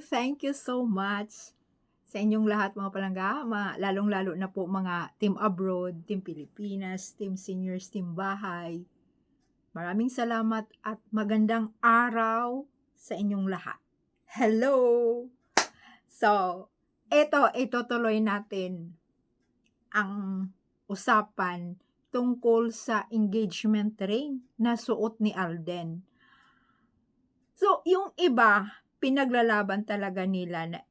Thank you so much sa inyong lahat mga palangga, lalong-lalo na po mga team abroad, team Pilipinas, team seniors, team bahay. Maraming salamat at magandang araw sa inyong lahat. Hello! So, itutuloy natin ang usapan tungkol sa engagement ring na suot ni Alden. So, yung iba, pinaglalaban talaga nila na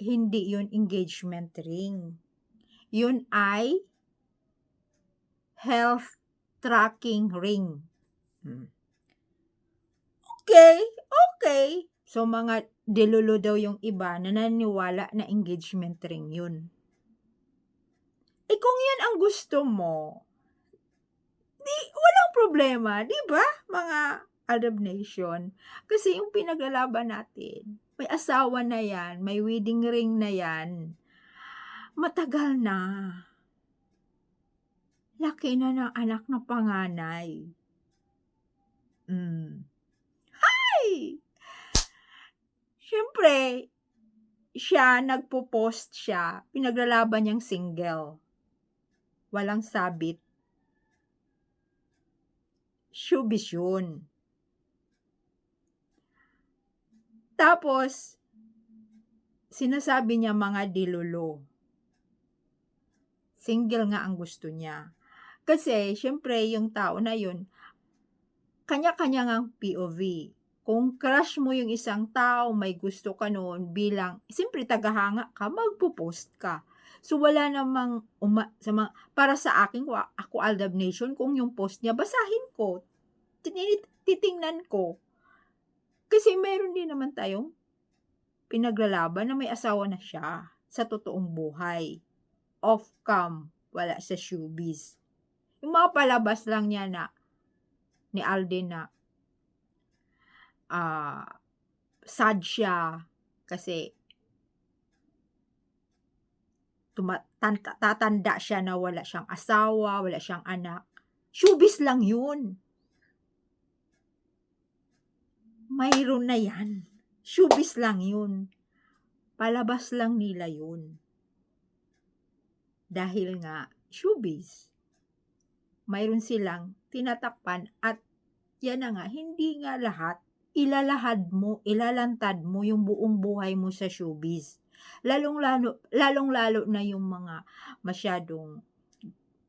hindi yun engagement ring. Yun ay health tracking ring. Okay, okay. So, mga delulu daw yung iba na naniniwala na engagement ring yun. Kung yun ang gusto mo, di walang problema, di ba? Mga Arab Nation. Kasi yung pinaglalaban natin, may asawa na yan, may wedding ring na yan. Matagal na. Laki na ng anak na panganay. Ay! Siyempre, nagpo-post siya, pinaglalaban niyang single. Walang sabit. Showbiz yun. Tapos, sinasabi niya mga dilolo. Single nga ang gusto niya. Kasi, syempre, yung tao na yun, kanya-kanya ngang POV. Kung crush mo yung isang tao, may gusto ka noon bilang, siyempre, tagahanga ka, magpo-post ka. So, wala namang, para sa akin, ako Aldab Nation, kung yung post niya, basahin ko. Titingnan ko. Kasi meron din naman tayong pinaglalaban na may asawa na siya sa totoong buhay. Off-cam, wala sa showbiz. Yung mga palabas lang niya na ni Alden na sad siya kasi tatanda siya na wala siyang asawa, wala siyang anak. Showbiz lang yun. Mayroon na yan. Showbiz lang yun. Palabas lang nila yun. Dahil nga, showbiz. Mayroon silang tinatakpan at yan na nga, hindi nga lahat. Ilalantad mo yung buong buhay mo sa showbiz. Lalong-lalo na yung mga masyadong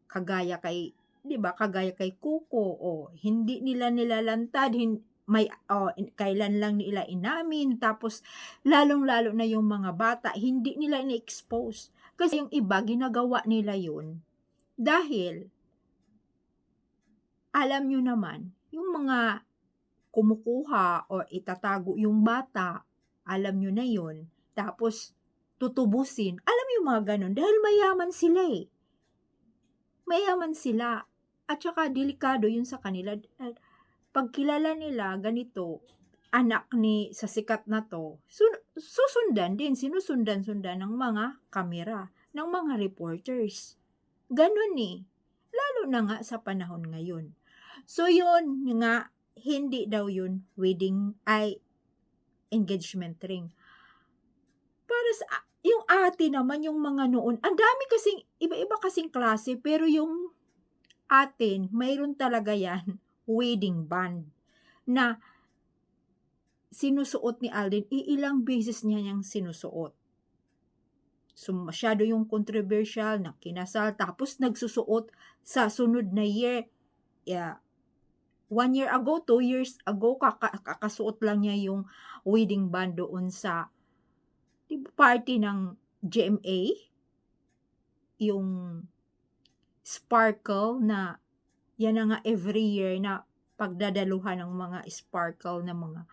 kagaya kay, 'di ba, kagaya kay Kuko, hindi nila nilalantad, kailan lang nila inamin, tapos lalong-lalo na yung mga bata, hindi nila ini-expose. Kasi yung iba, ginagawa nila yun dahil alam nyo naman, yung mga kumukuha or itatago yung bata, alam nyo na yun, tapos tutubusin, alam yung mga ganun, dahil mayaman sila Mayaman sila. At saka delikado yun sa kanila. Pag kilala nila ganito, anak ni sa sikat na to, sinusundan ng mga kamera, ng mga reporters. Ganun lalo na nga sa panahon ngayon. So yun nga, hindi daw yun wedding ay engagement ring. Para sa yung ate naman, yung mga noon, ang dami kasing, iba-iba kasing klase, pero yung atin, mayroon talaga yan, wedding band, na sinusuot ni Alden, ilang beses niya niyang sinusuot. So, masyado yung controversial na kinasal, tapos nagsusuot sa sunod na year. 1 year ago, 2 years ago, kakasuot lang niya yung wedding band doon sa party ng GMA. Yung sparkle na, yan na nga every year na pagdadaluhan ng mga sparkle na mga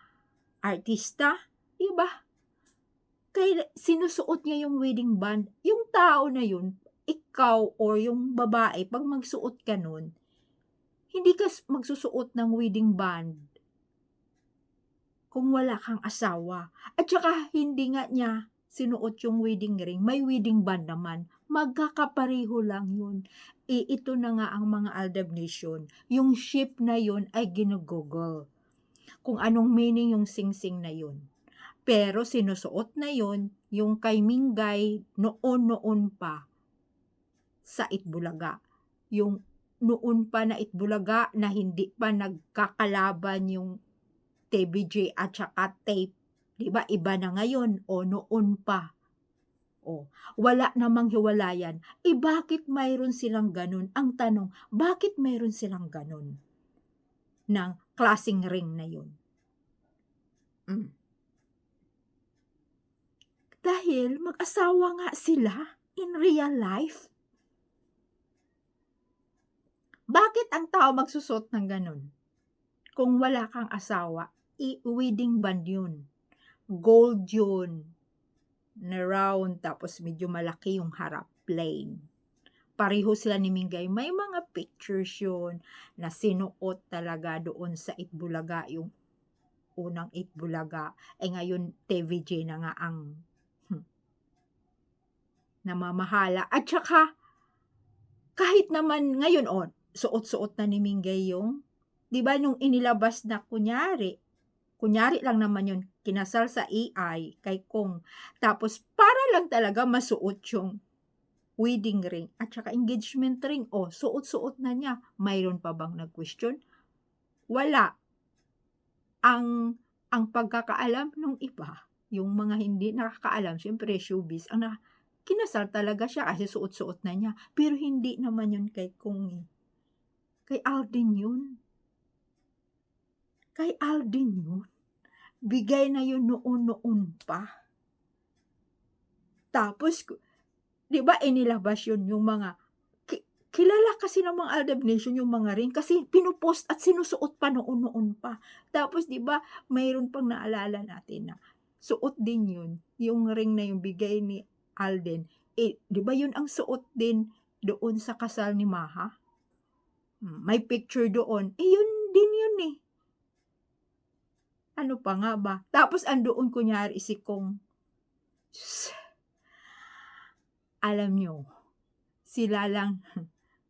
artista. Diba? Kaya sinusuot niya yung wedding band. Yung tao na yun, ikaw or yung babae, pag magsuot ka nun, hindi ka magsusuot ng wedding band kung wala kang asawa. At saka hindi nga niya sinuot yung wedding ring, may wedding band naman. Magkakapareho lang yun. Ito na nga ang mga Aldab Nation. Yung ship na yun ay ginugugol. Kung anong meaning yung sing-sing na yun. Pero sinusuot na yon yung kay Minggay noon-noon pa sa Itbulaga. Yung noon pa na Itbulaga na hindi pa nagkakalaban yung TVJ at saka Tape, 'di ba iba na ngayon o noon pa. O, wala namang hiwalayan. Bakit mayroon silang gano'n? Ang tanong, bakit mayroon silang gano'n ng klaseng ring na 'yun? Hmm, dahil mag-asawa nga sila in real life. Bakit ang tao magsusot ng gano'n? Kung wala kang asawa, wedding band 'yun, gold 'yun, na round tapos medyo malaki yung harap, plain. Pareho sila ni Minggay, may mga pictures 'yun na sinuot talaga doon sa Itbulaga, yung unang Itbulaga. Ngayon TVJ na nga ang hmm, namamahala at saka kahit naman ngayon, suot-suot na ni Minggay yung 'di ba nung inilabas na kunyari lang naman yun, kinasal sa AI kay Kong, tapos para lang talaga masuot yung wedding ring at saka engagement ring, suot-suot na niya. Mayroon pa bang nag-question? Wala. Ang pagkakaalam nung iba, yung mga hindi nakakaalam siyempre showbiz kinasal talaga siya kasi suot-suot na niya, pero hindi naman yun kay Kung, kay Alden yun. Kay Alden yun. Bigay na yun noon-noon pa. Tapos 'di ba inilabas yun yung mga kilala kasi ng mga Aldab Nation yung mga ring kasi pino-post at sinusuot pa noon-noon pa. Tapos 'di ba mayroon pang naalala natin na suot din yun, yung ring na yung bigay ni Alden, 'di ba yun ang suot din doon sa kasal ni Maha? May picture doon, yun din yun, eh. Ano pa nga ba? Tapos andoon kunyari si Kong. Alam niyo, sila lang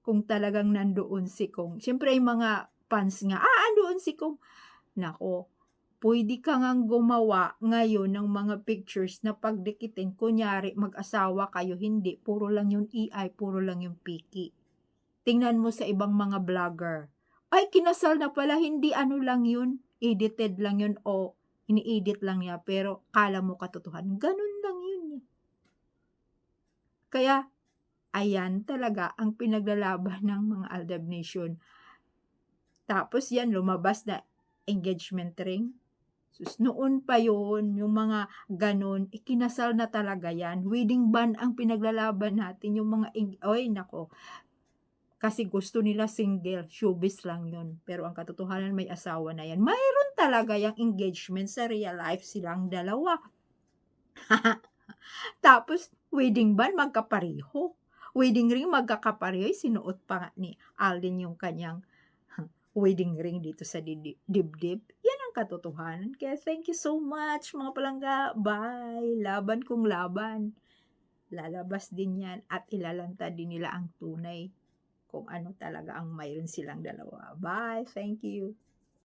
kung talagang nandoon si Kong. Siyempre yung mga fans nga, andoon si Kong. Naku, puwede ka ngang gumawa ngayon ng mga pictures na pagdikitin. Kunyari mag-asawa kayo, hindi, puro lang yung AI, puro lang yung piki. Tingnan mo sa ibang mga vlogger. Ay, kinasal na pala, hindi ano lang yun, edited lang yun o ini-edit lang niya, pero kala mo katotohanan. Ganun lang yun, eh. Kaya, ayan talaga ang pinaglalaban ng mga Aldab Nation. Tapos yan, lumabas na engagement ring. Sus, noon pa yon yung mga ganon, ikinasal na talaga yan. Wedding band ang pinaglalaban natin, yung mga, oy nako, kasi gusto nila single, showbiz lang yun. Pero ang katotohanan may asawa na yan. Mayroon talaga yung engagement sa real life silang dalawa. Tapos, wedding band magkapareho. Wedding ring magkakapareho. Sinuot pa nga ni Alden yung kanyang wedding ring dito sa dibdib. Yan ang katotohanan. Kaya thank you so much mga palangga. Bye! Laban kong laban. Lalabas din yan at ilalanta din nila ang tunay kung ano talaga ang mayroon silang dalawa. Bye! Thank you!